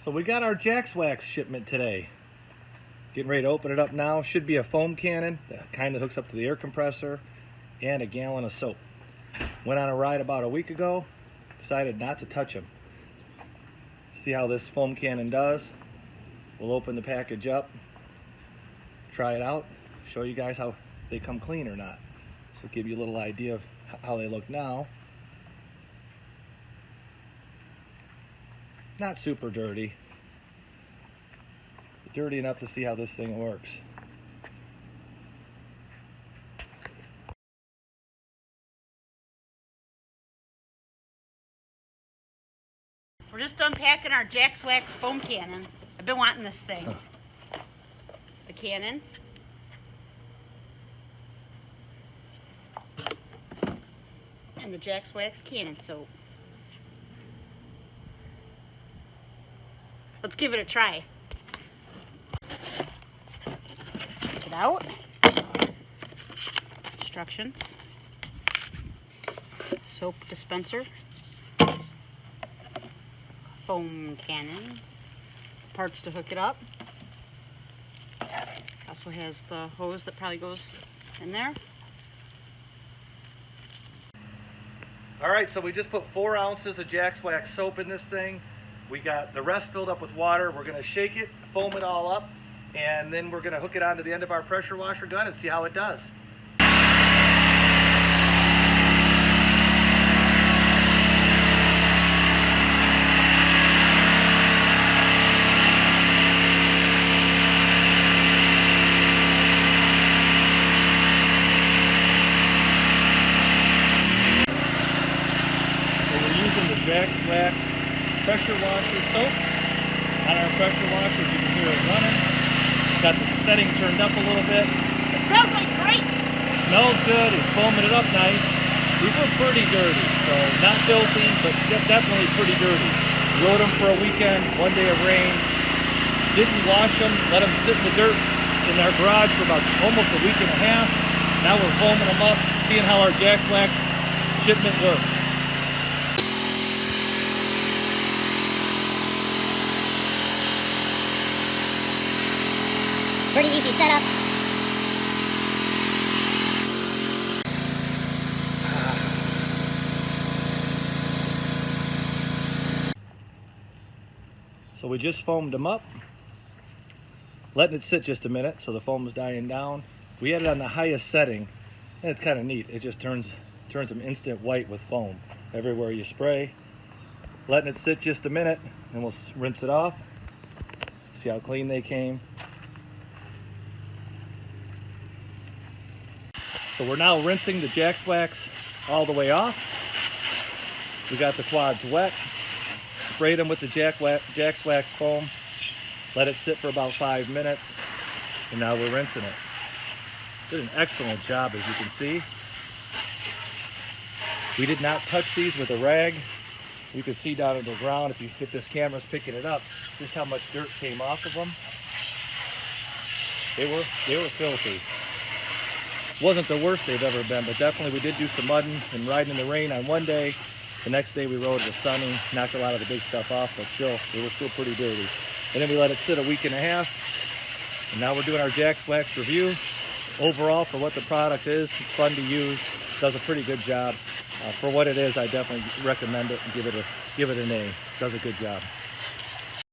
So we got our Jax Wax shipment today. Getting ready to open it up now. Should be a foam cannon, the kind that hooks up to the air compressor, and a gallon of soap. Went on a ride about a week ago. Decided not to touch them. See how this foam cannon does. We'll open the package up, try it out, show you guys how they come clean or not. So give you a little idea of how they look now. Not super dirty. Dirty enough to see how this thing works. We're just unpacking our Jax Wax foam cannon. I've been wanting this thing. The cannon. And the Jax Wax cannon soap. Let's give it a try. Take it out. Instructions. Soap dispenser. Foam cannon. Parts to hook it up. Also has the hose that probably goes in there. Alright, so we just put 4 ounces of Jax Wax soap in this thing. We got the rest filled up with water. We're going to shake it, foam it all up, and then we're going to hook it onto the end of our pressure washer gun and see how it does. So we're using the Jax Wax pressure washer soap on our pressure washer. You can hear it running. Got the setting turned up a little bit. It smells like grapes. Smells good. It's foaming it up nice. These were pretty dirty, so not filthy, but definitely pretty dirty. Rode them for a weekend, one day of rain. Didn't wash them. Let them sit in the dirt in our garage for about almost a week and a half. Now we're foaming them up, seeing how our Jax Wax shipment works. Pretty easy setup. So we just foamed them up, letting it sit just a minute so the foam is dying down. We had it on the highest setting, and it's kind of neat. It just turns them instant white with foam everywhere you spray. Letting it sit just a minute, and we'll rinse it off. See how clean they came. So we're now rinsing the Jax Wax all the way off. We got the quads wet. Sprayed them with the Jax Wax foam. Let it sit for about 5 minutes. And now we're rinsing it. Did an excellent job, as you can see. We did not touch these with a rag. You can see down on the ground, if this camera's picking it up, just how much dirt came off of them. They were filthy. Wasn't the worst they've ever been, but definitely we did do some mudding and riding in the rain on one day. The next day we rode, it was sunny, knocked a lot of the big stuff off, but still, they were still pretty dirty. And then we let it sit a week and a half, and now we're doing our Jax Wax review. Overall, for what the product is, it's fun to use, does a pretty good job. For what it is, I definitely recommend it and give it an A. Does a good job.